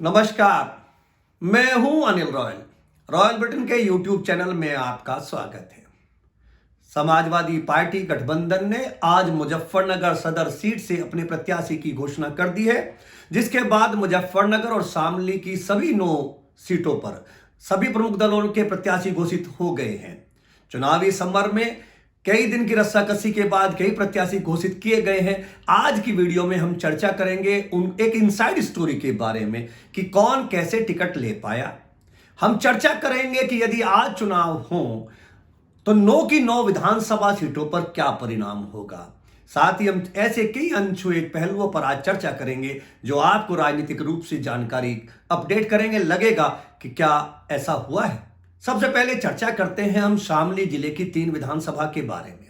नमस्कार। मैं हूं अनिल रॉयल। रॉयल ब्रिटेन के यूट्यूब चैनल में आपका स्वागत है। समाजवादी पार्टी गठबंधन ने आज मुजफ्फरनगर सदर सीट से अपने प्रत्याशी की घोषणा कर दी है, जिसके बाद मुजफ्फरनगर और शामली की सभी 9 सीटों पर सभी प्रमुख दलों के प्रत्याशी घोषित हो गए हैं। चुनावी समर में कई दिन की रस्साकसी के बाद कई प्रत्याशी घोषित किए गए हैं। आज की वीडियो में हम चर्चा करेंगे एक इनसाइड स्टोरी के बारे में कि कौन कैसे टिकट ले पाया। हम चर्चा करेंगे कि यदि आज चुनाव हो तो 9 की 9 विधानसभा सीटों पर क्या परिणाम होगा। साथ ही हम ऐसे कई अनछुए पहलुओं पर आज चर्चा करेंगे जो आपको राजनीतिक रूप से जानकारी अपडेट करेंगे। लगेगा कि क्या ऐसा हुआ है। सबसे पहले चर्चा करते हैं हम शामली जिले की 3 विधानसभा के बारे में।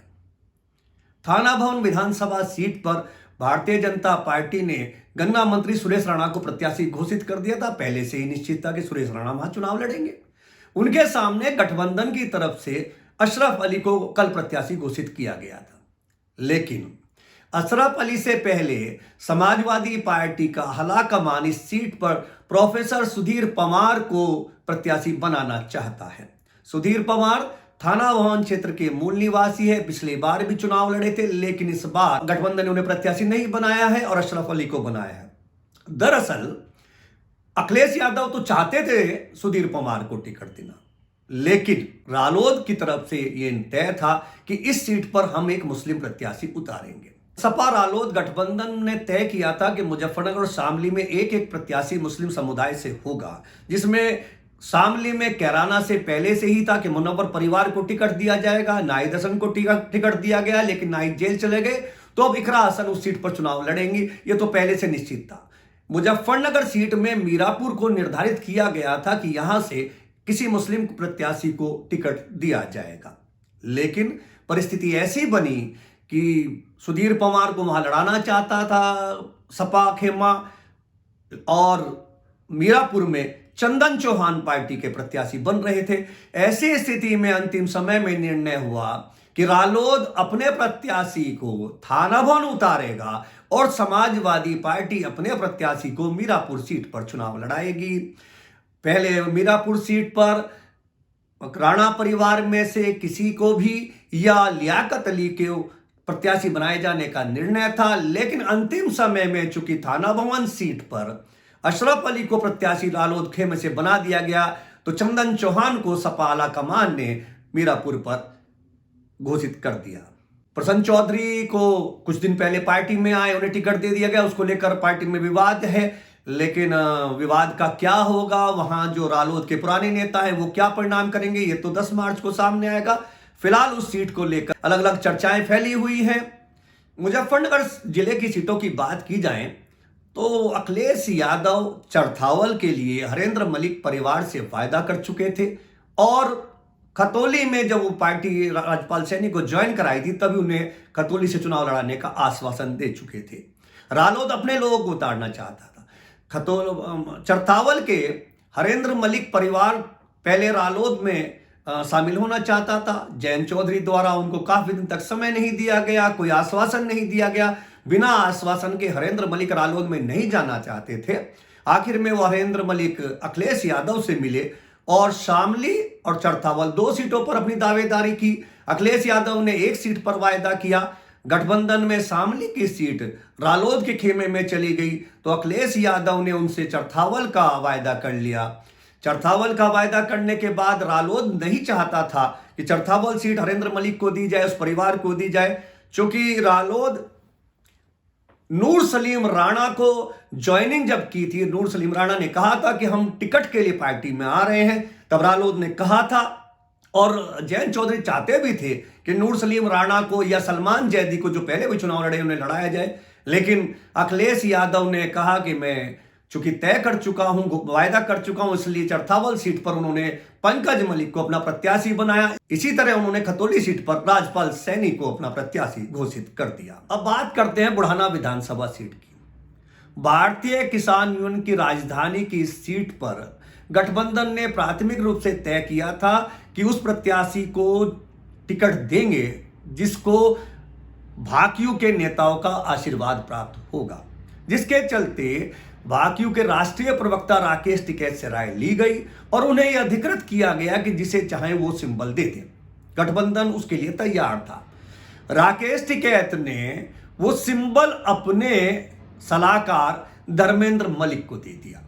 थाना भवन विधानसभा सीट पर भारतीय जनता पार्टी ने गन्ना मंत्री सुरेश राणा को प्रत्याशी घोषित कर दिया था। पहले से ही निश्चित था कि सुरेश राणा वहां चुनाव लड़ेंगे। उनके सामने गठबंधन की तरफ से अशरफ अली को कल प्रत्याशी घोषित किया गया था, लेकिन अशरफ अली से पहले समाजवादी पार्टी का हलाकमान इस सीट पर प्रोफेसर सुधीर पवार को प्रत्याशी बनाना चाहता है। सुधीर पवार थाना भवन क्षेत्र के मूल निवासी है। पिछली बार भी चुनाव लड़े थे, लेकिन इस बार गठबंधन ने उन्हें प्रत्याशी नहीं बनाया है और अशरफ अली को बनाया है। दरअसल अखिलेश यादव तो चाहते थे सुधीर पवार को टिकट देना, लेकिन रालोद की तरफ से यह तय था कि इस सीट पर हम एक मुस्लिम प्रत्याशी उतारेंगे। सपा रालोद गठबंधन ने तय किया था कि मुजफ्फरनगर और शामली में एक एक प्रत्याशी मुस्लिम समुदाय से होगा, जिसमें शामली में कैराना से पहले से ही था कि मुनव्वर परिवार को टिकट दिया जाएगा। नाहिद हसन को टिकट दिया गया, लेकिन नाहिद जेल चले गए, तो अब इकरा हसन उस सीट पर चुनाव लड़ेंगी। ये तो पहले से निश्चित था। मुजफ्फरनगर सीट में मीरापुर को निर्धारित किया गया था कि यहां से किसी मुस्लिम प्रत्याशी को टिकट दिया जाएगा, लेकिन परिस्थिति ऐसी बनी कि सुधीर पवार को वहां लड़ाना चाहता था सपा खेमा, और मीरापुर में चंदन चौहान पार्टी के प्रत्याशी बन रहे थे। ऐसी स्थिति में अंतिम समय में निर्णय हुआ कि रालोद अपने प्रत्याशी को थाना भवन उतारेगा और समाजवादी पार्टी अपने प्रत्याशी को मीरापुर सीट पर चुनाव लड़ाएगी। पहले मीरापुर सीट पर राणा परिवार में से किसी को भी या लियाकत अली के प्रत्याशी बनाए जाने का निर्णय था, लेकिन अंतिम समय में चूंकि थाना भवन सीट पर अशरफ अली को प्रत्याशी रालोद खेमे से बना दिया गया, तो चंदन चौहान को सपा आला कमान ने मीरापुर पर घोषित कर दिया। प्रसन्न चौधरी को कुछ दिन पहले पार्टी में आए, उन्हें टिकट दे दिया गया। उसको लेकर पार्टी में विवाद है, लेकिन विवाद का क्या होगा, वहां जो रालोद के पुराने नेता हैं वो क्या परिणाम करेंगे, ये तो 10 मार्च को सामने आएगा। फिलहाल उस सीट को लेकर अलग अलग चर्चाएं फैली हुई हैं। मुजफ्फरनगर जिले की सीटों की बात की जाए तो अखिलेश यादव चरथावल के लिए हरेंद्र मलिक परिवार से वायदा कर चुके थे, और खतौली में जब वो पार्टी राज्यपाल सैनी को ज्वाइन कराई थी तभी उन्हें खतौली से चुनाव लड़ाने का आश्वासन दे चुके थे। रालोद अपने लोगों को उतारना चाहता था। चरथावल के हरेंद्र मलिक परिवार पहले रालोद में शामिल होना चाहता था। जयंत चौधरी द्वारा उनको काफी दिन तक समय नहीं दिया गया, कोई आश्वासन नहीं दिया गया। बिना आश्वासन के हरेंद्र मलिक रालोद में नहीं जाना चाहते थे। आखिर में वो हरेंद्र मलिक अखिलेश यादव से मिले और शामली और चरथावल 2 सीटों पर अपनी दावेदारी की। अखिलेश यादव ने 1 सीट पर वायदा किया। गठबंधन में शामली की सीट रालोद के खेमे में चली गई, तो अखिलेश यादव ने उनसे चरथावल का वायदा कर लिया। चरथावल का वायदा करने के बाद रालोद नहीं चाहता था कि चरथावल सीट हरेंद्र मलिक को दी जाए, उस परिवार को दी जाए, क्योंकि रालोद नूर सलीम राणा को ज्वाइनिंग जब की थी, नूर सलीम राणा ने कहा था कि हम टिकट के लिए पार्टी में आ रहे हैं, तब रालोद ने कहा था, और जयंत चौधरी चाहते भी थे कि नूर सलीम राणा को या सलमान जैदी को, जो पहले भी चुनाव लड़े, उन्हें लड़ाया जाए। लेकिन अखिलेश यादव ने कहा कि मैं चूंकि तय कर चुका हूं, वायदा कर चुका हूं, इसलिए चरथावल सीट पर उन्होंने पंकज मलिक को अपना प्रत्याशी बनाया। इसी तरह उन्होंने खतौली सीट पर राजपाल सैनी को अपना प्रत्याशी घोषित कर दिया। अब बात करते हैं बुढ़ाना विधानसभा सीट की। भारतीय किसान यूनियन की राजधानी की इस सीट पर गठबंधन ने प्राथमिक रूप से तय किया था कि उस प्रत्याशी को टिकट देंगे जिसको भाकियू के नेताओं का आशीर्वाद प्राप्त होगा, जिसके चलते भाकियू के राष्ट्रीय प्रवक्ता राकेश टिकैत से राय ली गई और उन्हें यह अधिकृत किया गया कि जिसे चाहे वो सिंबल दे दे। गठबंधन उसके लिए तैयार था। राकेश टिकैत ने वो सिंबल अपने सलाहकार धर्मेंद्र मलिक को दे दिया।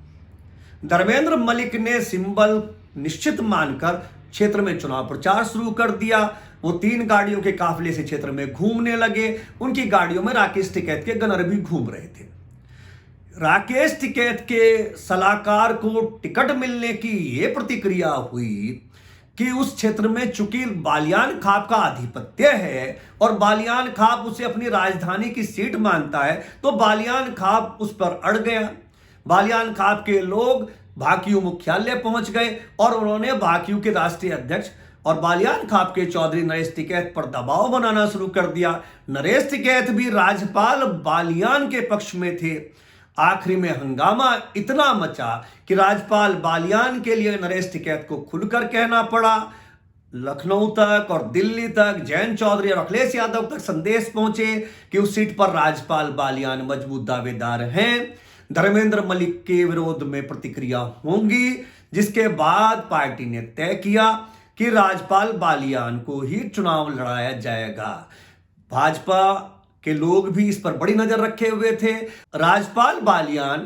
धर्मेंद्र मलिक ने सिंबल निश्चित मानकर क्षेत्र में चुनाव प्रचार शुरू कर दिया। वो 3 गाड़ियों के काफिले से क्षेत्र में घूमने लगे। उनकी गाड़ियों में राकेश टिकैत के गनर भी घूम रहे थे। राकेश टिकैत के सलाहकार को टिकट मिलने की यह प्रतिक्रिया हुई कि उस क्षेत्र में चूंकि बालियान खाप का आधिपत्य है और बालियान खाप उसे अपनी राजधानी की सीट मानता है, तो बालियान खाप उस पर अड़ गया। बालियान खाप के लोग भाकियू मुख्यालय पहुंच गए और उन्होंने भाकियू के राष्ट्रीय अध्यक्ष और बालियान खाप के चौधरी नरेश टिकैत पर दबाव बनाना शुरू कर दिया। नरेश टिकैत भी राज्यपाल बालियान के पक्ष में थे। आखिरी में हंगामा इतना मचा कि राज्यपाल बालियान के लिए नरेश टिकैत को खुलकर कहना पड़ा। लखनऊ तक और दिल्ली तक जयंत चौधरी और अखिलेश यादव तक संदेश पहुंचे कि उस सीट पर राज्यपाल बालियान मजबूत दावेदार हैं। धर्मेंद्र मलिक के विरोध में प्रतिक्रिया होंगी, जिसके बाद पार्टी ने तय किया कि राज्यपाल बालियान को ही चुनाव लड़ाया जाएगा। भाजपा के लोग भी इस पर बड़ी नजर रखे हुए थे। राज्यपाल बालियान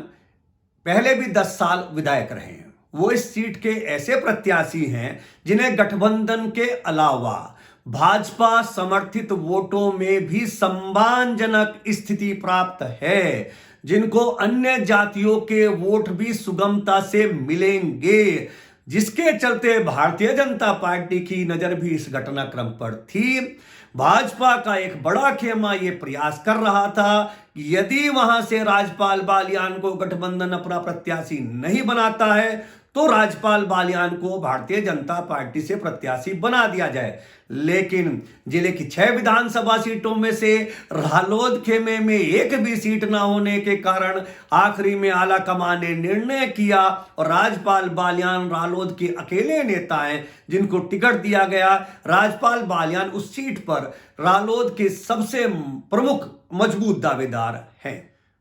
पहले भी 10 साल विधायक रहे हैं। वो इस सीट के ऐसे प्रत्याशी हैं जिन्हें गठबंधन के अलावा भाजपा समर्थित वोटों में भी सम्मानजनक स्थिति प्राप्त है, जिनको अन्य जातियों के वोट भी सुगमता से मिलेंगे, जिसके चलते भारतीय जनता पार्टी की नजर भी इस घटनाक्रम पर थी। भाजपा का एक बड़ा खेमा यह प्रयास कर रहा था कि यदि वहां से राज्यपाल बालियान को गठबंधन अपना प्रत्याशी नहीं बनाता है तो राज्यपाल बालियान को भारतीय जनता पार्टी से प्रत्याशी बना दिया जाए। लेकिन जिले की 6 विधानसभा सीटों में से रालोद खेमे में एक भी सीट ना होने के कारण आखिरी में आला कमान ने निर्णय किया और राज्यपाल बालियान रालोद के अकेले नेता हैं जिनको टिकट दिया गया। राज्यपाल बालियान उस सीट पर रालोद के सबसे प्रमुख मजबूत दावेदार हैं।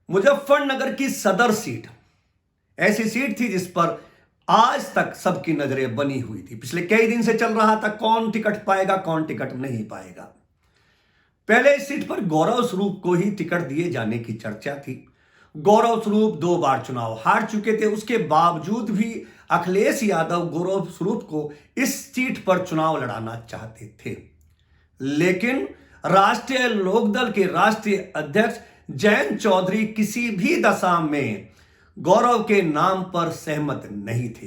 मुजफ्फरनगर की सदर सीट ऐसी सीट थी जिस पर आज तक सबकी नजरें बनी हुई थी। पिछले कई दिन से चल रहा था कौन टिकट पाएगा, कौन टिकट नहीं पाएगा। पहले इस सीट पर गौरव स्वरूप को ही टिकट दिए जाने की चर्चा थी। गौरव स्वरूप 2 बार चुनाव हार चुके थे। उसके बावजूद भी अखिलेश यादव गौरव स्वरूप को इस सीट पर चुनाव लड़ाना चाहते थे, लेकिन राष्ट्रीय लोकदल के राष्ट्रीय अध्यक्ष जयंत चौधरी किसी भी दशा में गौरव के नाम पर सहमत नहीं थे।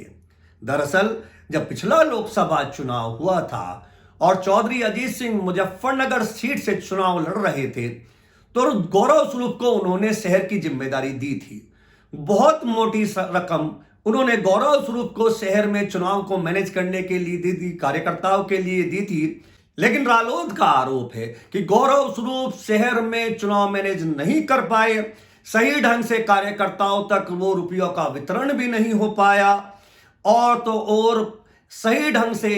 दरअसल जब पिछला लोकसभा चुनाव हुआ था और चौधरी अजीत सिंह मुजफ्फरनगर सीट से चुनाव लड़ रहे थे तो गौरव स्वरूप को उन्होंने शहर की जिम्मेदारी दी थी। बहुत मोटी रकम उन्होंने गौरव स्वरूप को शहर में चुनाव को मैनेज करने के लिए दी थी, कार्यकर्ताओं के लिए दी थी। लेकिन रालोद का आरोप है कि गौरव स्वरूप शहर में चुनाव मैनेज नहीं कर पाए, सही ढंग से कार्यकर्ताओं तक वो रुपयों का वितरण भी नहीं हो पाया और तो और सही ढंग से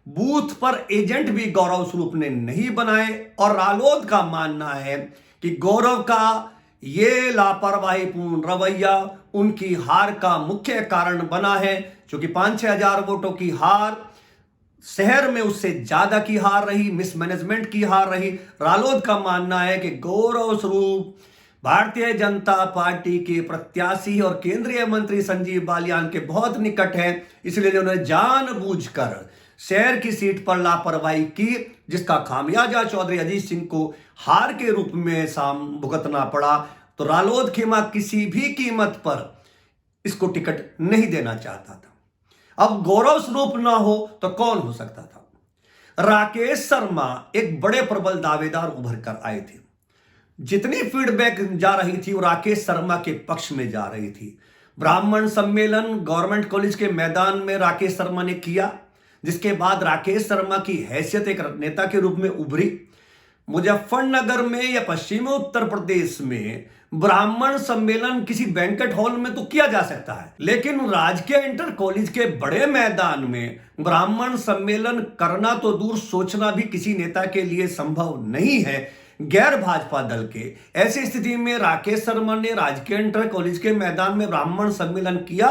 बूथ पर एजेंट भी गौरव स्वरूप ने नहीं बनाए। और रालोद का मानना है कि गौरव का ये लापरवाहीपूर्ण रवैया उनकी हार का मुख्य कारण बना है, क्योंकि 5-6 हजार वोटों की हार शहर में उससे ज्यादा की हार रही, मिसमैनेजमेंट की हार रही। रालोद का मानना है कि गौरव स्वरूप भारतीय जनता पार्टी के प्रत्याशी और केंद्रीय मंत्री संजीव बालियान के बहुत निकट हैं, इसलिए उन्होंने जानबूझकर शहर की सीट पर लापरवाही की, जिसका खामियाजा चौधरी अजीत सिंह को हार के रूप में भुगतना पड़ा। तो रालोद खेमा किसी भी कीमत पर इसको टिकट नहीं देना चाहता था। अब गौरव स्वरूप ना हो तो कौन हो सकता था? राकेश शर्मा एक बड़े प्रबल दावेदार उभर कर आए थे। जितनी फीडबैक जा रही थी वो राकेश शर्मा के पक्ष में जा रही थी। ब्राह्मण सम्मेलन गवर्नमेंट कॉलेज के मैदान में राकेश शर्मा ने किया, जिसके बाद राकेश शर्मा की हैसियत एक नेता के रूप में उभरी। मुजफ्फरनगर में या पश्चिमी उत्तर प्रदेश में ब्राह्मण सम्मेलन किसी बैंकेट हॉल में तो किया जा सकता है, लेकिन राजकीय इंटर कॉलेज के बड़े मैदान में ब्राह्मण सम्मेलन करना तो दूर, सोचना भी किसी नेता के लिए संभव नहीं है। गैर भाजपा दल के। ऐसी स्थिति में राकेश शर्मा ने राजकीय इंटर कॉलेज के मैदान में ब्राह्मण सम्मेलन किया,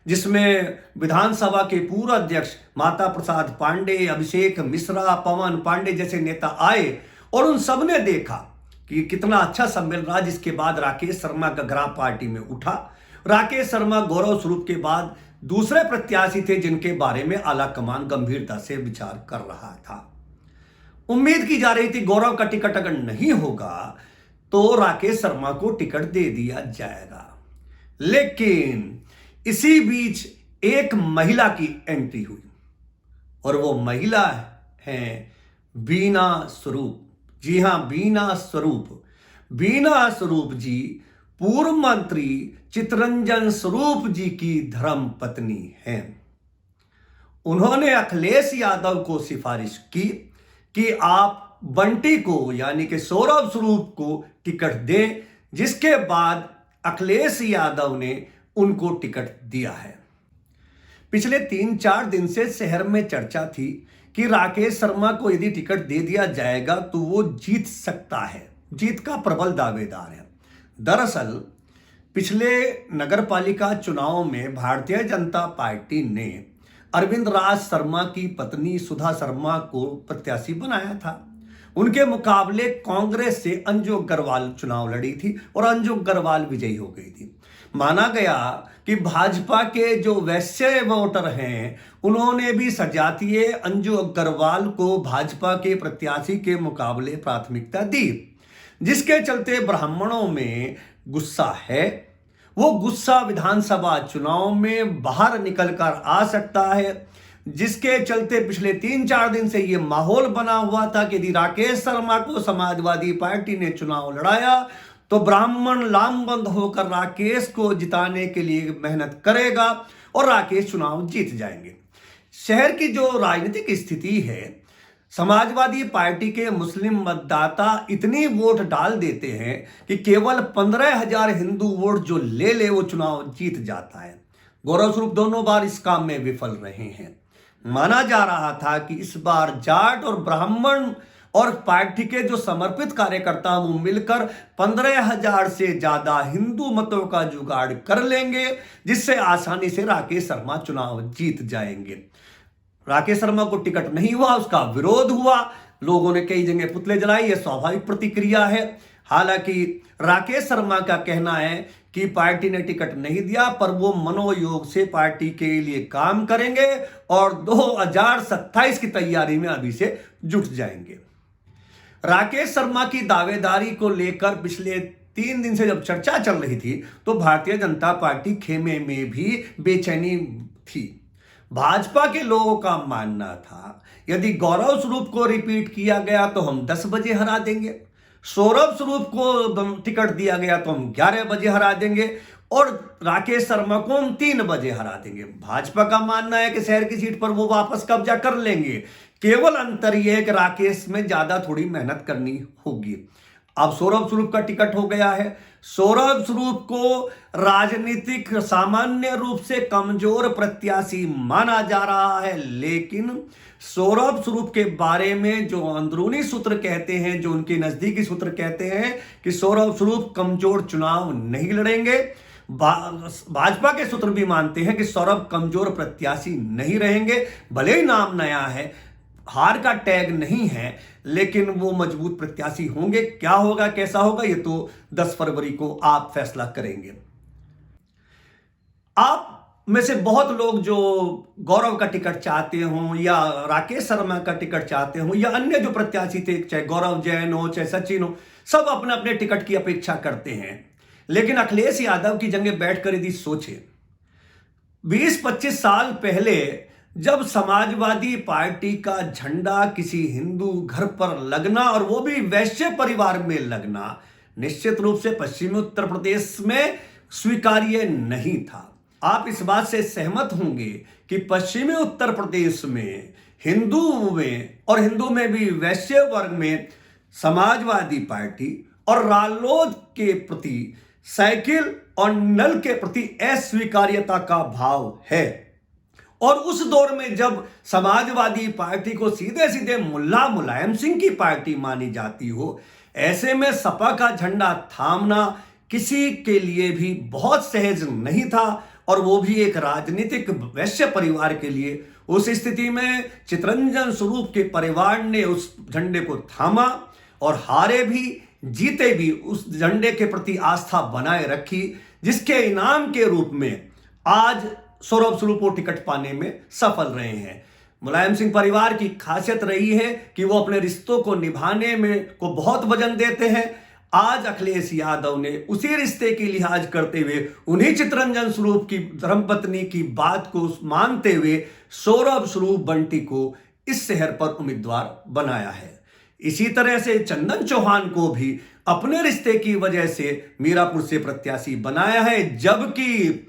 जिसमें विधानसभा के पूर्व अध्यक्ष माता प्रसाद पांडे, अभिषेक मिश्रा, पवन पांडे जैसे नेता आए और उन सब ने देखा कि कितना अच्छा सम्मेलन रहा। जिसके बाद राकेश शर्मा का ग्राह पार्टी में उठा। राकेश शर्मा गौरव स्वरूप के बाद दूसरे प्रत्याशी थे जिनके बारे में आला कमान गंभीरता से विचार कर रहा था। उम्मीद की जा रही थी गौरव का टिकट अगर नहीं होगा तो राकेश शर्मा को टिकट दे दिया जाएगा, लेकिन इसी बीच एक महिला की एंट्री हुई और वो महिला है बीना स्वरूप। जी हां, बीना स्वरूप। बीना स्वरूप जी पूर्व मंत्री चितरंजन स्वरूप जी की धर्म पत्नी हैं। उन्होंने अखिलेश यादव को सिफारिश की कि आप बंटी को यानी कि सौरभ स्वरूप को टिकट दें, जिसके बाद अखिलेश यादव ने उनको टिकट दिया है। पिछले 3-4 दिन से शहर में चर्चा थी कि राकेश शर्मा को यदि टिकट दे दिया जाएगा तो वो जीत सकता है, जीत का प्रबल दावेदार है। दरअसल पिछले नगरपालिका चुनाव में भारतीय जनता पार्टी ने अरविंद राज शर्मा की पत्नी सुधा शर्मा को प्रत्याशी बनाया था। उनके मुकाबले कांग्रेस से अंजू अग्रवाल चुनाव लड़ी थी और अंजू अग्रवाल विजयी हो गई थी। माना गया कि भाजपा के जो वैश्य वोटर हैं उन्होंने भी सजातीय अंजू अग्रवाल को भाजपा के प्रत्याशी के मुकाबले प्राथमिकता दी, जिसके चलते ब्राह्मणों में गुस्सा है। वो गुस्सा विधानसभा चुनाव में बाहर निकलकर आ सकता है, जिसके चलते पिछले 3-4 दिन से ये माहौल बना हुआ था कि यदि राकेश शर्मा को समाजवादी पार्टी ने चुनाव लड़ाया तो ब्राह्मण लामबंद होकर राकेश को जिताने के लिए मेहनत करेगा और राकेश चुनाव जीत जाएंगे। शहर की जो राजनीतिक स्थिति है, समाजवादी पार्टी के मुस्लिम मतदाता इतनी वोट डाल देते हैं कि केवल 15,000 हिंदू वोट जो ले वो चुनाव जीत जाता है। गौरव स्वरूप दोनों बार इस काम में विफल रहे हैं। माना जा रहा था कि इस बार जाट और ब्राह्मण और पार्टी के जो समर्पित कार्यकर्ता वो मिलकर 15,000 से ज्यादा हिंदू मतों का जुगाड़ कर लेंगे, जिससे आसानी से राकेश शर्मा चुनाव जीत जाएंगे। राकेश शर्मा को टिकट नहीं हुआ, उसका विरोध हुआ, लोगों ने कई जगह पुतले जलाए, यह स्वाभाविक प्रतिक्रिया है। हालांकि राकेश शर्मा का कहना है कि पार्टी ने टिकट नहीं दिया, पर वो मनोयोग से पार्टी के लिए काम करेंगे और 2027 की तैयारी में अभी से जुट जाएंगे। राकेश शर्मा की दावेदारी को लेकर पिछले 3 दिन से जब चर्चा चल रही थी तो भारतीय जनता पार्टी खेमे में भी बेचैनी थी। भाजपा के लोगों का मानना था यदि गौरव स्वरूप को रिपीट किया गया तो हम 10 बजे हरा देंगे, सौरभ स्वरूप को टिकट दिया गया तो हम 11 बजे हरा देंगे और राकेश शर्मा को हम 3 बजे हरा देंगे। भाजपा का मानना है कि शहर की सीट पर वो वापस कब्जा कर लेंगे, केवल अंतर यह है कि राकेश में ज्यादा थोड़ी मेहनत करनी होगी। अब सौरभ स्वरूप का टिकट हो गया है। सौरभ स्वरूप को राजनीतिक सामान्य रूप से कमजोर प्रत्याशी माना जा रहा है, लेकिन सौरभ स्वरूप के बारे में जो अंदरूनी सूत्र कहते हैं, जो उनके नजदीकी सूत्र कहते हैं कि सौरभ स्वरूप कमजोर चुनाव नहीं लड़ेंगे। भाजपा के सूत्र भी मानते हैं कि सौरभ कमजोर प्रत्याशी नहीं रहेंगे। भले ही नाम नया है, हार का टैग नहीं है, लेकिन वो मजबूत प्रत्याशी होंगे। क्या होगा, कैसा होगा, ये तो 10 फरवरी को आप फैसला करेंगे। आप में से बहुत लोग जो गौरव का टिकट चाहते हों या राकेश शर्मा का टिकट चाहते हों या अन्य जो प्रत्याशी थे, चाहे गौरव जैन हो चाहे सचिन हो, सब अपने अपने टिकट की अपेक्षा करते हैं। लेकिन अखिलेश यादव की जगह बैठकर यदि सोचे, 20-25 साल पहले जब समाजवादी पार्टी का झंडा किसी हिंदू घर पर लगना और वो भी वैश्य परिवार में लगना निश्चित रूप से पश्चिमी उत्तर प्रदेश में स्वीकार्य नहीं था। आप इस बात से सहमत होंगे कि पश्चिमी उत्तर प्रदेश में हिंदू में भी वैश्य वर्ग में समाजवादी पार्टी और रालोद के प्रति, साइकिल और नल के प्रति अस्वीकार्यता का भाव है। और उस दौर में जब समाजवादी पार्टी को सीधे सीधे मुल्ला मुलायम सिंह की पार्टी मानी जाती हो, ऐसे में सपा का झंडा थामना किसी के लिए भी बहुत सहज नहीं था, और वो भी एक राजनीतिक वैश्य परिवार के लिए। उस स्थिति में चितरंजन स्वरूप के परिवार ने उस झंडे को थामा और हारे भी जीते भी उस झंडे के प्रति आस्था बनाए रखी, जिसके इनाम के रूप में आज सौरभ स्वरूप को टिकट पाने में सफल रहे हैं। मुलायम सिंह परिवार की खासियत रही है कि वो अपने रिश्तों को निभाने में को बहुत वजन देते हैं। आज अखिलेश यादव ने उसी रिश्ते की लिहाज करते हुए उन्हीं चितरंजन स्वरूप की धर्मपत्नी की बात को मानते हुए सौरभ स्वरूप बंटी को इस शहर पर उम्मीदवार बनाया है। इसी तरह से चंदन चौहान को भी अपने रिश्ते की वजह से मीरापुर से प्रत्याशी बनाया है, जबकि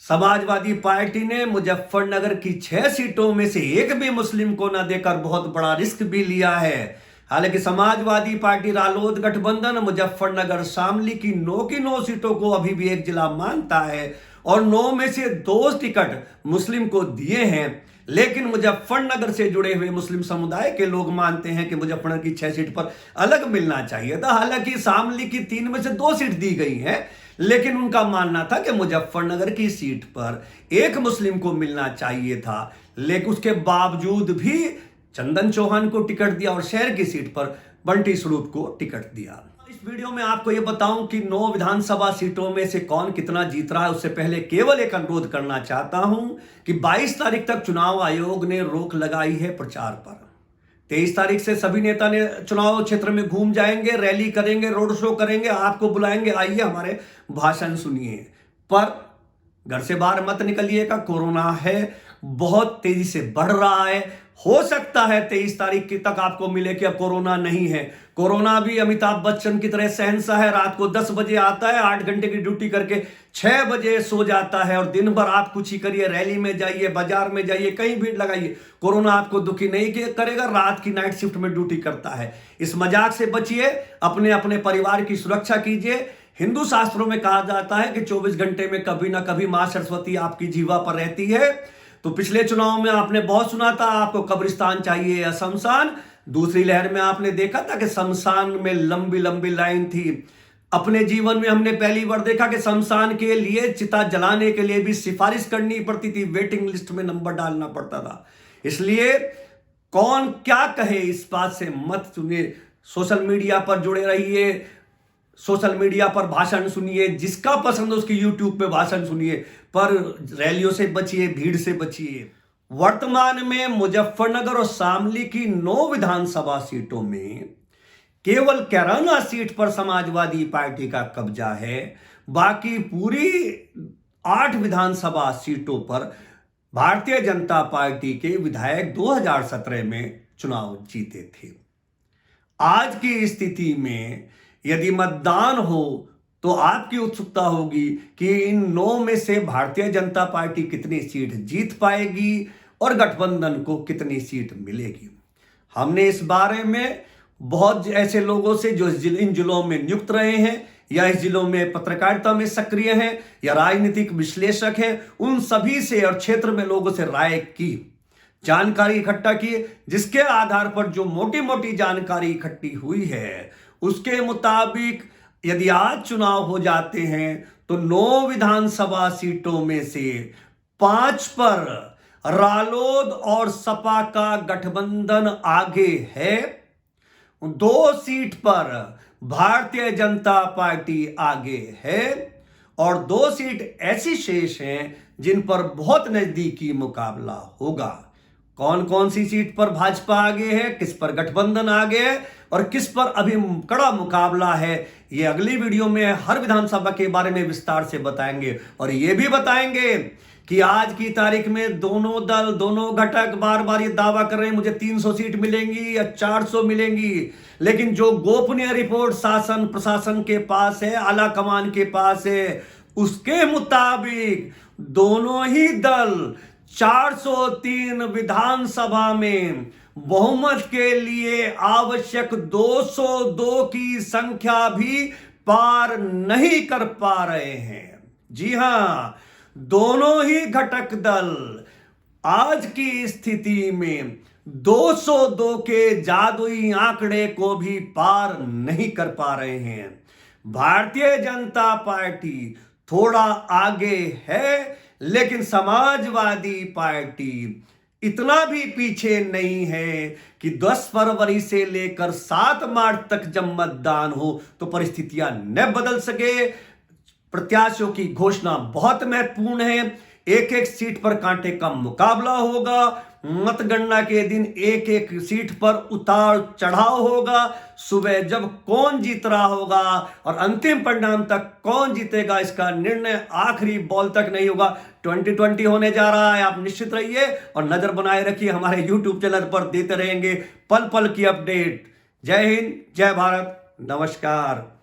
समाजवादी पार्टी ने मुजफ्फरनगर की 6 सीटों में से एक भी मुस्लिम को न देकर बहुत बड़ा रिस्क भी लिया है। हालांकि समाजवादी पार्टी रालोद गठबंधन मुजफ्फरनगर शामली की 9 सीटों को अभी भी एक जिला मानता है और 9 में से 2 टिकट मुस्लिम को दिए हैं, लेकिन मुजफ्फरनगर से जुड़े हुए मुस्लिम समुदाय के लोग मानते हैं कि मुजफ्फरनगर की 6 सीट पर अलग मिलना चाहिए था। हालांकि शामली की 3 में से 2 सीट दी गई हैं, लेकिन उनका मानना था कि मुजफ्फरनगर की सीट पर एक मुस्लिम को मिलना चाहिए था, लेकिन उसके बावजूद भी चंदन चौहान को टिकट दिया और शहर की सीट पर बंटी स्वरूप को टिकट दिया। इस वीडियो में आपको यह बताऊं कि 9 विधानसभा सीटों में से कौन कितना जीत रहा है, उससे पहले केवल एक अनुरोध करना चाहता हूं कि 22 तारीख तक चुनाव आयोग ने रोक लगाई है प्रचार पर। 23 तारीख से सभी नेता ने चुनाव क्षेत्र में घूम जाएंगे, रैली करेंगे, रोड शो करेंगे, आपको बुलाएंगे, आइए हमारे भाषण सुनिए, पर घर से बाहर मत निकलिएगा। कोरोना है, बहुत तेजी से बढ़ रहा है। हो सकता है 23 तारीख तक आपको मिले कि अब कोरोना नहीं है। कोरोना भी अमिताभ बच्चन की तरह शहंशाह है। रात को 10 बजे आता है, 8 घंटे की ड्यूटी करके 6 बजे सो जाता है, और दिन भर आप कुछ ही करिए, रैली में जाइए, बाजार में जाइए, कहीं भीड़ लगाइए, कोरोना आपको दुखी नहीं करेगा। रात की नाइट शिफ्ट में ड्यूटी करता है। इस मजाक से बचिए, अपने अपने परिवार की सुरक्षा कीजिए। हिंदू शास्त्रों में कहा जाता है कि 24 घंटे में कभी ना कभी मां सरस्वती आपकी जीवा पर रहती है। तो पिछले चुनाव में आपने बहुत सुना था आपको कब्रिस्तान चाहिए या शमशान। दूसरी लहर में आपने देखा था कि शमशान में लंबी लंबी लाइन थी। अपने जीवन में हमने पहली बार देखा कि शमशान के लिए चिता जलाने के लिए भी सिफारिश करनी पड़ती थी, वेटिंग लिस्ट में नंबर डालना पड़ता था। इसलिए कौन क्या कहे इस बात से मत सुनिए। सोशल मीडिया पर जुड़े रहिए, सोशल मीडिया पर भाषण सुनिए, जिसका पसंद उसकी यूट्यूब पे भाषण सुनिए, पर रैलियों से बचिए, भीड़ से बचिए। वर्तमान में मुजफ्फरनगर और शामली की 9 विधानसभा सीटों में केवल कैराना सीट पर समाजवादी पार्टी का कब्जा है। बाकी पूरी 8 विधानसभा सीटों पर भारतीय जनता पार्टी के विधायक 2017 में चुनाव जीते थे। आज की स्थिति में यदि मतदान हो तो आपकी उत्सुकता होगी कि इन 9 में से भारतीय जनता पार्टी कितनी सीट जीत पाएगी और गठबंधन को कितनी सीट मिलेगी। हमने इस बारे में बहुत ऐसे लोगों से जो इन जिलों में नियुक्त रहे हैं या इस जिलों में पत्रकारिता में सक्रिय हैं या राजनीतिक विश्लेषक हैं, उन सभी से और क्षेत्र में लोगों से राय की, जानकारी इकट्ठा की, जिसके आधार पर जो मोटी मोटी जानकारी इकट्ठी हुई है उसके मुताबिक यदि आज चुनाव हो जाते हैं तो 9 विधानसभा सीटों में से 5 पर रालोद और सपा का गठबंधन आगे है, 2 सीट पर भारतीय जनता पार्टी आगे है, और 2 सीट ऐसी शेष हैं जिन पर बहुत नजदीकी मुकाबला होगा। कौन कौन सी सीट पर भाजपा आगे है, किस पर गठबंधन आगे है और किस पर अभी कड़ा मुकाबला है, ये अगली वीडियो में हर विधानसभा के बारे में विस्तार से बताएंगे। और ये भी बताएंगे कि आज की तारीख में दोनों दल, दोनों घटक बार बार ये दावा कर रहे हैं मुझे 300 सीट मिलेंगी या 400 मिलेंगी, लेकिन जो गोपनीय रिपोर्ट शासन प्रशासन के पास है, आला कमान के पास है, उसके मुताबिक दोनों ही दल 403 विधानसभा में बहुमत के लिए आवश्यक 202 की संख्या भी पार नहीं कर पा रहे हैं। जी हां, दोनों ही घटक दल आज की स्थिति में 202 के जादुई आंकड़े को भी पार नहीं कर पा रहे हैं। भारतीय जनता पार्टी थोड़ा आगे है, लेकिन समाजवादी पार्टी इतना भी पीछे नहीं है कि 10 फरवरी से लेकर 7 मार्च तक जब मतदान हो तो परिस्थितियां न बदल सके। प्रत्याशियों की घोषणा बहुत महत्वपूर्ण है। एक एक सीट पर कांटे का मुकाबला होगा। मतगणना के दिन एक एक सीट पर उतार चढ़ाव होगा। सुबह जब कौन जीत रहा होगा और अंतिम परिणाम तक कौन जीतेगा, इसका निर्णय आखिरी बॉल तक नहीं होगा। 2020 होने जा रहा है। आप निश्चित रहिए और नजर बनाए रखिए। हमारे YouTube चैनल पर देते रहेंगे पल पल की अपडेट। जय हिंद, जय भारत, नमस्कार।